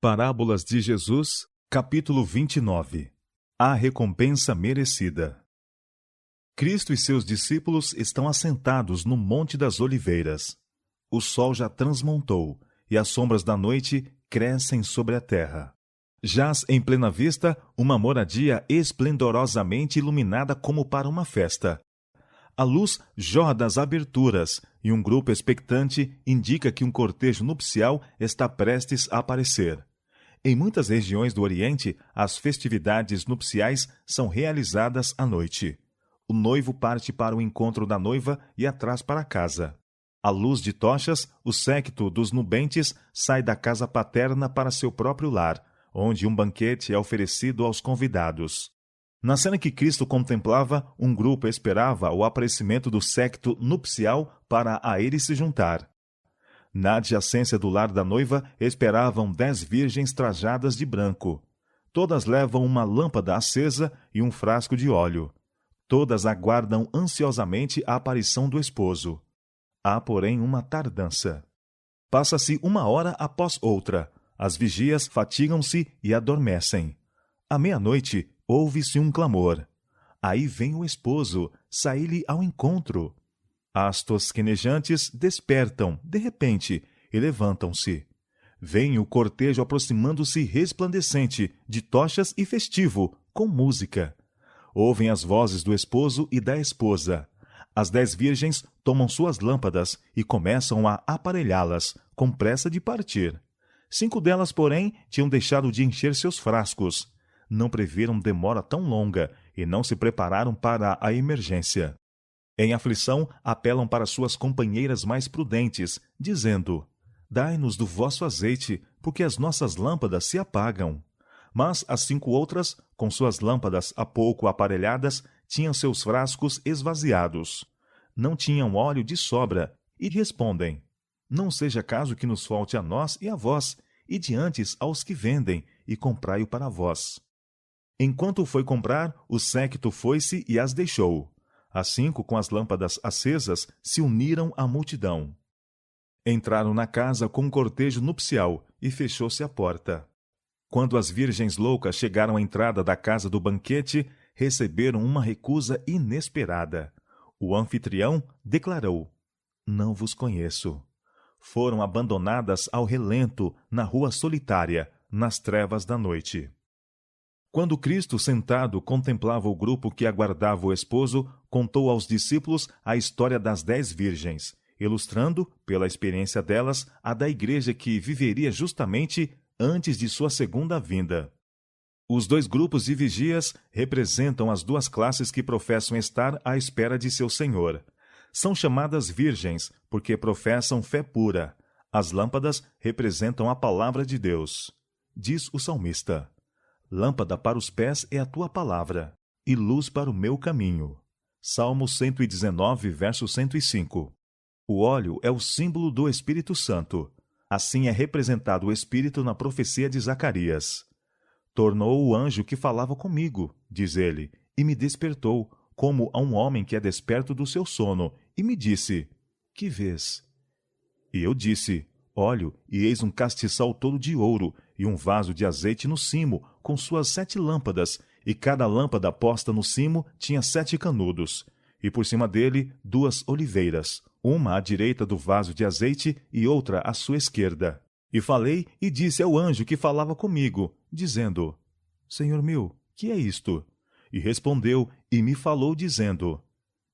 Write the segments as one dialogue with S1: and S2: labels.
S1: Parábolas de Jesus, capítulo 29. A recompensa merecida. Cristo e seus discípulos estão assentados no Monte das Oliveiras. O sol já transmontou, e as sombras da noite crescem sobre a terra. Jaz em plena vista uma moradia esplendorosamente iluminada como para uma festa. A luz jorra das aberturas, e um grupo expectante indica que um cortejo nupcial está prestes a aparecer. Em muitas regiões do Oriente, as festividades nupciais são realizadas à noite. O noivo parte para o encontro da noiva e atrás para casa. À luz de tochas, o séquito dos nubentes sai da casa paterna para seu próprio lar, onde um banquete é oferecido aos convidados. Na cena que Cristo contemplava, um grupo esperava o aparecimento do séquito nupcial para a ele se juntar. Na adjacência do lar da noiva esperavam 10 virgens trajadas de branco. Todas levam uma lâmpada acesa e um frasco de óleo. Todas aguardam ansiosamente a aparição do esposo. Há, porém, uma tardança. Passa-se 1 hora após outra. As vigias fatigam-se e adormecem. À meia-noite, ouve-se um clamor. Aí vem o esposo, sai-lhe ao encontro. As tosquenejantes despertam, de repente, e levantam-se. Vem o cortejo aproximando-se resplandecente, de tochas e festivo, com música. Ouvem as vozes do esposo e da esposa. As 10 virgens tomam suas lâmpadas e começam a aparelhá-las, com pressa de partir. 5 delas, porém, tinham deixado de encher seus frascos. Não previram demora tão longa e não se prepararam para a emergência. Em aflição, apelam para suas companheiras mais prudentes, dizendo: Dai-nos do vosso azeite, porque as nossas lâmpadas se apagam. Mas as 5 outras, com suas lâmpadas há pouco aparelhadas, tinham seus frascos esvaziados. Não tinham óleo de sobra, e respondem: Não seja caso que nos falte a nós e a vós, e diante aos que vendem, e comprai-o para vós. Enquanto foi comprar, o séquito foi-se e as deixou. As 5, com as lâmpadas acesas, se uniram à multidão. Entraram na casa com um cortejo nupcial e fechou-se a porta. Quando as virgens loucas chegaram à entrada da casa do banquete, receberam uma recusa inesperada. O anfitrião declarou: Não vos conheço. Foram abandonadas ao relento, na rua solitária, nas trevas da noite. Quando Cristo, sentado, contemplava o grupo que aguardava o esposo, contou aos discípulos a história das 10 virgens, ilustrando, pela experiência delas, a da igreja que viveria justamente antes de sua segunda vinda. Os 2 grupos de vigias representam as 2 classes que professam estar à espera de seu Senhor. São chamadas virgens, porque professam fé pura. As lâmpadas representam a palavra de Deus. Diz o salmista: Lâmpada para os pés é a tua palavra, e luz para o meu caminho. Salmo 119, verso 105. O óleo é o símbolo do Espírito Santo. Assim é representado o Espírito na profecia de Zacarias. Tornou o anjo que falava comigo, diz ele, e me despertou, como a um homem que é desperto do seu sono, e me disse: Que vês? E eu disse: Olho, e eis um castiçal todo de ouro, e um vaso de azeite no cimo, com suas 7 lâmpadas, e cada lâmpada posta no cimo tinha 7 canudos, e por cima dele 2 oliveiras, uma à direita do vaso de azeite e outra à sua esquerda. E falei e disse ao anjo que falava comigo, dizendo: Senhor meu, que é isto? E respondeu e me falou, dizendo: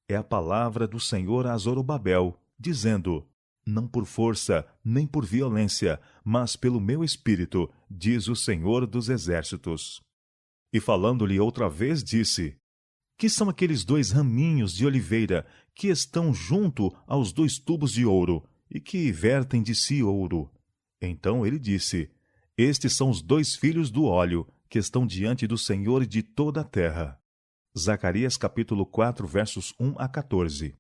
S1: É a palavra do Senhor a Zorobabel, dizendo: Não por força, nem por violência, mas pelo meu espírito, diz o Senhor dos Exércitos. E falando-lhe outra vez, disse: Que são aqueles 2 raminhos de oliveira que estão junto aos 2 tubos de ouro, e que vertem de si ouro? Então ele disse: Estes são os 2 filhos do óleo, que estão diante do Senhor de toda a terra. Zacarias capítulo 4, versos 1 a 14.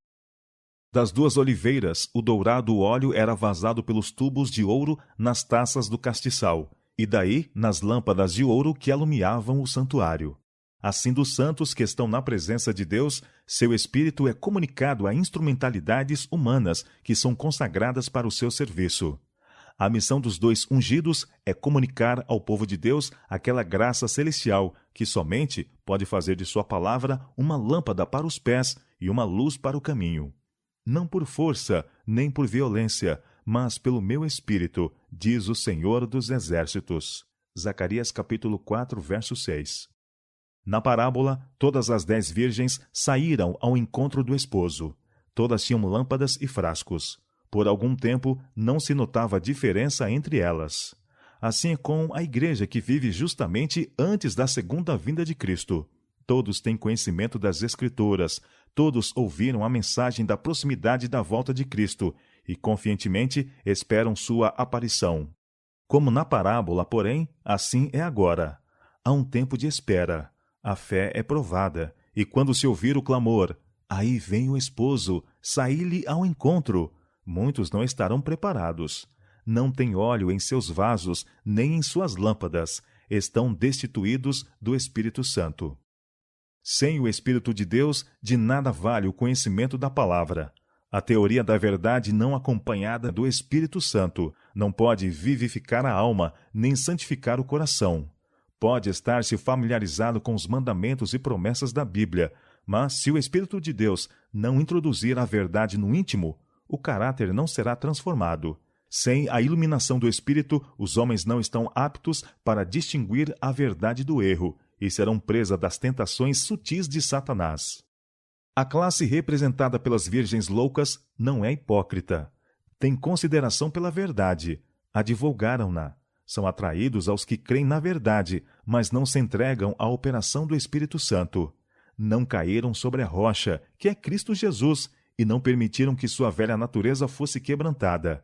S1: Das 2 oliveiras, o dourado óleo era vazado pelos tubos de ouro nas taças do castiçal, e daí nas lâmpadas de ouro que alumiavam o santuário. Assim, dos santos que estão na presença de Deus, seu espírito é comunicado a instrumentalidades humanas que são consagradas para o seu serviço. A missão dos dois ungidos é comunicar ao povo de Deus aquela graça celestial que somente pode fazer de sua palavra uma lâmpada para os pés e uma luz para o caminho. Não por força, nem por violência, mas pelo meu Espírito, diz o Senhor dos Exércitos. Zacarias capítulo 4, verso 6. Na parábola, todas as 10 virgens saíram ao encontro do esposo. Todas tinham lâmpadas e frascos. Por algum tempo, não se notava diferença entre elas. Assim é com a igreja que vive justamente antes da segunda vinda de Cristo. Todos têm conhecimento das Escrituras, todos ouviram a mensagem da proximidade da volta de Cristo e confiantemente esperam sua aparição. Como na parábola, porém, assim é agora. Há um tempo de espera. A fé é provada, e quando se ouvir o clamor, aí vem o esposo, saí-lhe ao encontro. Muitos não estarão preparados. Não têm óleo em seus vasos, nem em suas lâmpadas. Estão destituídos do Espírito Santo. Sem o Espírito de Deus, de nada vale o conhecimento da palavra. A teoria da verdade não acompanhada do Espírito Santo não pode vivificar a alma, nem santificar o coração. Pode estar-se familiarizado com os mandamentos e promessas da Bíblia, mas se o Espírito de Deus não introduzir a verdade no íntimo, o caráter não será transformado. Sem a iluminação do Espírito, os homens não estão aptos para distinguir a verdade do erro e serão presa das tentações sutis de Satanás. A classe representada pelas virgens loucas não é hipócrita. Tem consideração pela verdade. Advogaram-na. São atraídos aos que creem na verdade, mas não se entregam à operação do Espírito Santo. Não caíram sobre a rocha, que é Cristo Jesus, e não permitiram que sua velha natureza fosse quebrantada.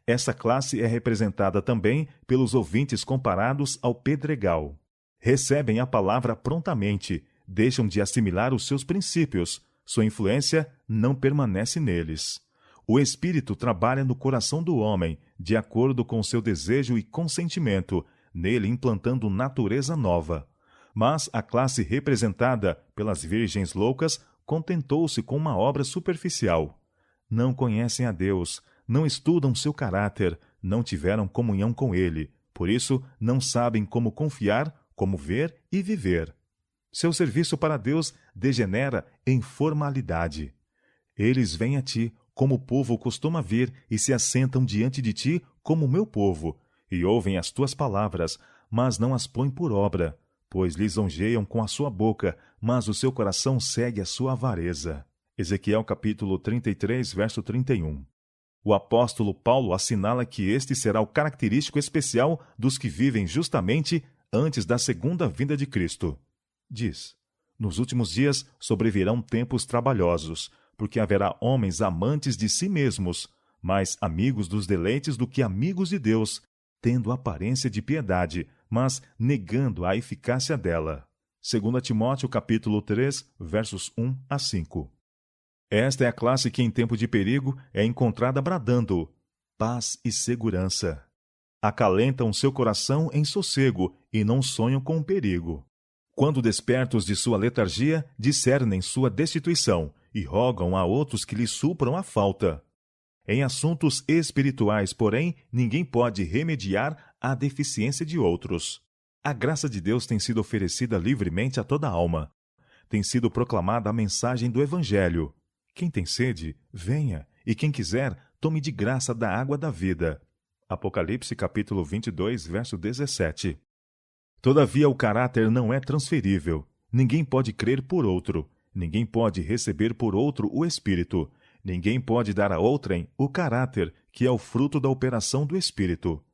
S1: Essa classe é representada também pelos ouvintes comparados ao pedregal. Recebem a palavra prontamente, deixam de assimilar os seus princípios, sua influência não permanece neles. O Espírito trabalha no coração do homem, de acordo com seu desejo e consentimento, nele implantando natureza nova. Mas a classe representada pelas virgens loucas contentou-se com uma obra superficial. Não conhecem a Deus, não estudam seu caráter, não tiveram comunhão com ele, por isso não sabem como confiar, como ver e viver. Seu serviço para Deus degenera em formalidade. Eles vêm a ti, como o povo costuma vir, e se assentam diante de ti como meu povo, e ouvem as tuas palavras, mas não as põem por obra, pois lisonjeiam com a sua boca, mas o seu coração segue a sua avareza. Ezequiel capítulo 33, verso 31. O apóstolo Paulo assinala que este será o característico especial dos que vivem justamente antes da segunda vinda de Cristo. Diz: nos últimos dias sobrevirão tempos trabalhosos, porque haverá homens amantes de si mesmos, mais amigos dos deleites do que amigos de Deus, tendo aparência de piedade, mas negando a eficácia dela. 2 Timóteo capítulo 3, versos 1 a 5. Esta é a classe que em tempo de perigo é encontrada bradando paz e segurança. Acalentam seu coração em sossego e não sonham com o perigo. Quando despertos de sua letargia, discernem sua destituição e rogam a outros que lhes supram a falta. Em assuntos espirituais, porém, ninguém pode remediar a deficiência de outros. A graça de Deus tem sido oferecida livremente a toda alma. Tem sido proclamada a mensagem do Evangelho. Quem tem sede, venha, e quem quiser, tome de graça da água da vida. Apocalipse capítulo 22, verso 17. Todavia o caráter não é transferível. Ninguém pode crer por outro. Ninguém pode receber por outro o Espírito. Ninguém pode dar a outrem o caráter, que é o fruto da operação do Espírito.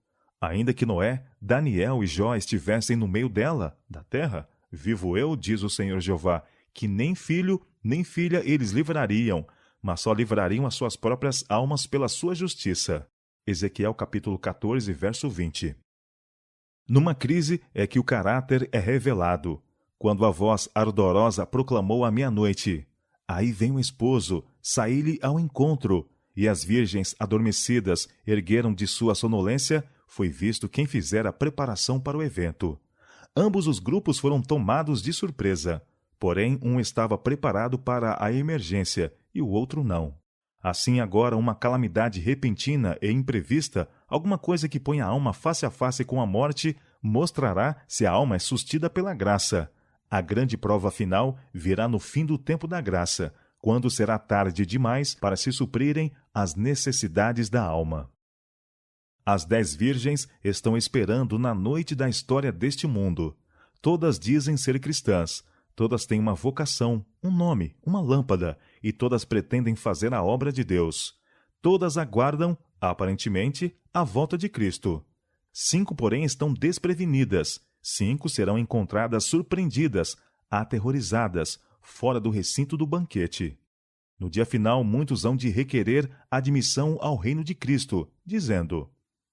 S1: Ainda que Noé, Daniel e Jó estivessem no meio dela, da terra, vivo eu, diz o Senhor Jeová, que nem filho nem filha eles livrariam, mas só livrariam as suas próprias almas pela sua justiça. Ezequiel capítulo 14, verso 20. Numa crise é que o caráter é revelado. Quando a voz ardorosa proclamou à meia-noite: aí vem o esposo, saí-lhe ao encontro, e as virgens adormecidas ergueram de sua sonolência, foi visto quem fizera a preparação para o evento. Ambos os grupos foram tomados de surpresa, porém um estava preparado para a emergência e o outro não. Assim agora uma calamidade repentina e imprevista, alguma coisa que põe a alma face a face com a morte, mostrará se a alma é sustida pela graça. A grande prova final virá no fim do tempo da graça, quando será tarde demais para se suprirem as necessidades da alma. As 10 virgens estão esperando na noite da história deste mundo. Todas dizem ser cristãs, todas têm uma vocação, um nome, uma lâmpada, e todas pretendem fazer a obra de Deus. Todas aguardam, aparentemente, a volta de Cristo. 5, porém, estão desprevenidas. 5 serão encontradas surpreendidas, aterrorizadas, fora do recinto do banquete. No dia final, muitos hão de requerer admissão ao reino de Cristo, dizendo: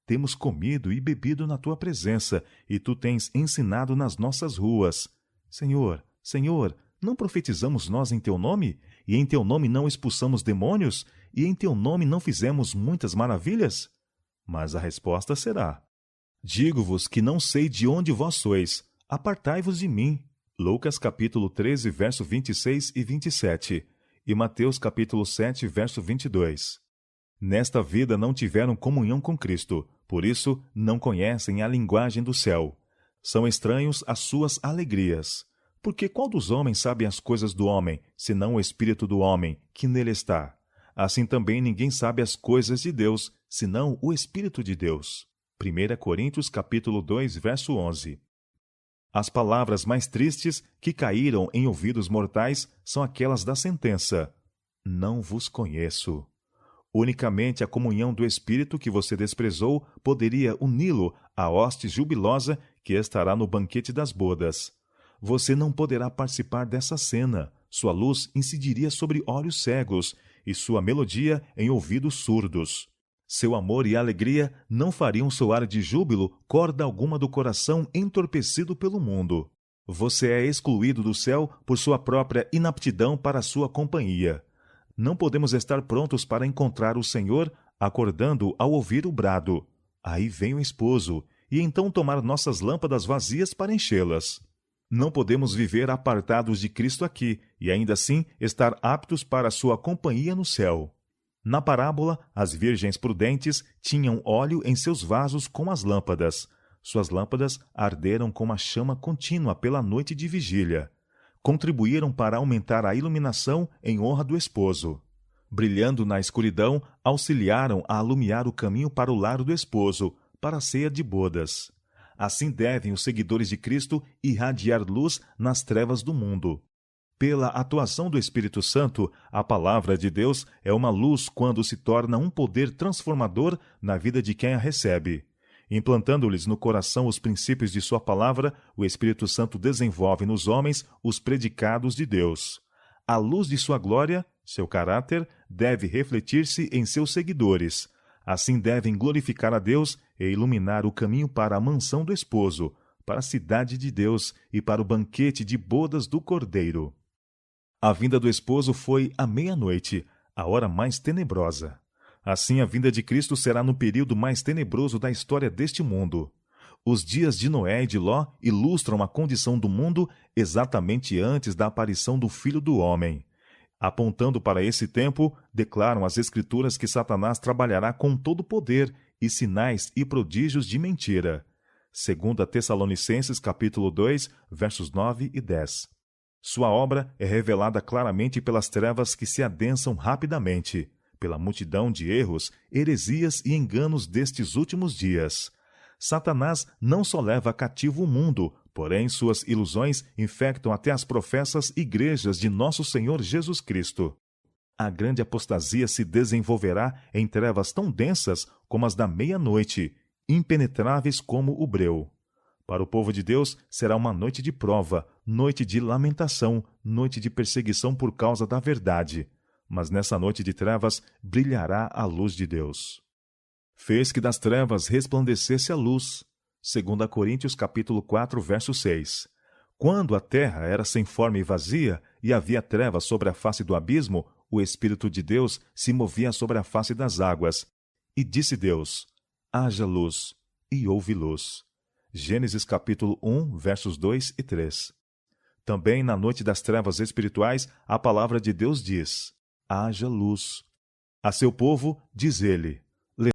S1: temos comido e bebido na tua presença, e tu tens ensinado nas nossas ruas. Senhor, Senhor, não profetizamos nós em teu nome? E em teu nome não expulsamos demônios? E em teu nome não fizemos muitas maravilhas? Mas a resposta será: digo-vos que não sei de onde vós sois. Apartai-vos de mim. Lucas capítulo 13, verso 26 e 27. E Mateus capítulo 7, verso 22. Nesta vida não tiveram comunhão com Cristo, por isso não conhecem a linguagem do céu. São estranhos às suas alegrias. Porque qual dos homens sabe as coisas do homem, senão o espírito do homem, que nele está? Assim também ninguém sabe as coisas de Deus, senão o Espírito de Deus. 1 Coríntios capítulo 2, verso 11. As palavras mais tristes que caíram em ouvidos mortais são aquelas da sentença: não vos conheço. Unicamente a comunhão do Espírito que você desprezou poderia uni-lo à hoste jubilosa que estará no banquete das bodas. Você não poderá participar dessa cena. Sua luz incidiria sobre olhos cegos e sua melodia em ouvidos surdos. Seu amor e alegria não fariam soar de júbilo corda alguma do coração entorpecido pelo mundo. Você é excluído do céu por sua própria inaptidão para a sua companhia. Não podemos estar prontos para encontrar o Senhor acordando ao ouvir o brado: aí vem o esposo, e então tomar nossas lâmpadas vazias para enchê-las. Não podemos viver apartados de Cristo aqui e ainda assim estar aptos para a sua companhia no céu. Na parábola, as virgens prudentes tinham óleo em seus vasos com as lâmpadas. Suas lâmpadas arderam com uma chama contínua pela noite de vigília. Contribuíram para aumentar a iluminação em honra do esposo. Brilhando na escuridão, auxiliaram a alumiar o caminho para o lar do esposo, para a ceia de bodas. Assim devem os seguidores de Cristo irradiar luz nas trevas do mundo. Pela atuação do Espírito Santo, a palavra de Deus é uma luz quando se torna um poder transformador na vida de quem a recebe. Implantando-lhes no coração os princípios de sua palavra, o Espírito Santo desenvolve nos homens os predicados de Deus. A luz de sua glória, seu caráter, deve refletir-se em seus seguidores. Assim devem glorificar a Deus e iluminar o caminho para a mansão do esposo, para a cidade de Deus e para o banquete de bodas do Cordeiro. A vinda do esposo foi à meia-noite, a hora mais tenebrosa. Assim, a vinda de Cristo será no período mais tenebroso da história deste mundo. Os dias de Noé e de Ló ilustram a condição do mundo exatamente antes da aparição do Filho do Homem. Apontando para esse tempo, declaram as Escrituras que Satanás trabalhará com todo poder e sinais e prodígios de mentira. 2 Tessalonicenses capítulo 2, versos 9 e 10. Sua obra é revelada claramente pelas trevas que se adensam rapidamente, pela multidão de erros, heresias e enganos destes últimos dias. Satanás não só leva cativo o mundo, porém suas ilusões infectam até as professas igrejas de nosso Senhor Jesus Cristo. A grande apostasia se desenvolverá em trevas tão densas como as da meia-noite, impenetráveis como o breu. Para o povo de Deus será uma noite de prova, noite de lamentação, noite de perseguição por causa da verdade. Mas nessa noite de trevas brilhará a luz de Deus. Fez que das trevas resplandecesse a luz. 2 Coríntios capítulo 4, verso 6. Quando a terra era sem forma e vazia, e havia trevas sobre a face do abismo, o Espírito de Deus se movia sobre a face das águas. E disse Deus: haja luz, e houve luz. Gênesis capítulo 1, versos 2 e 3. Também na noite das trevas espirituais, a palavra de Deus diz: haja luz. A seu povo, diz ele: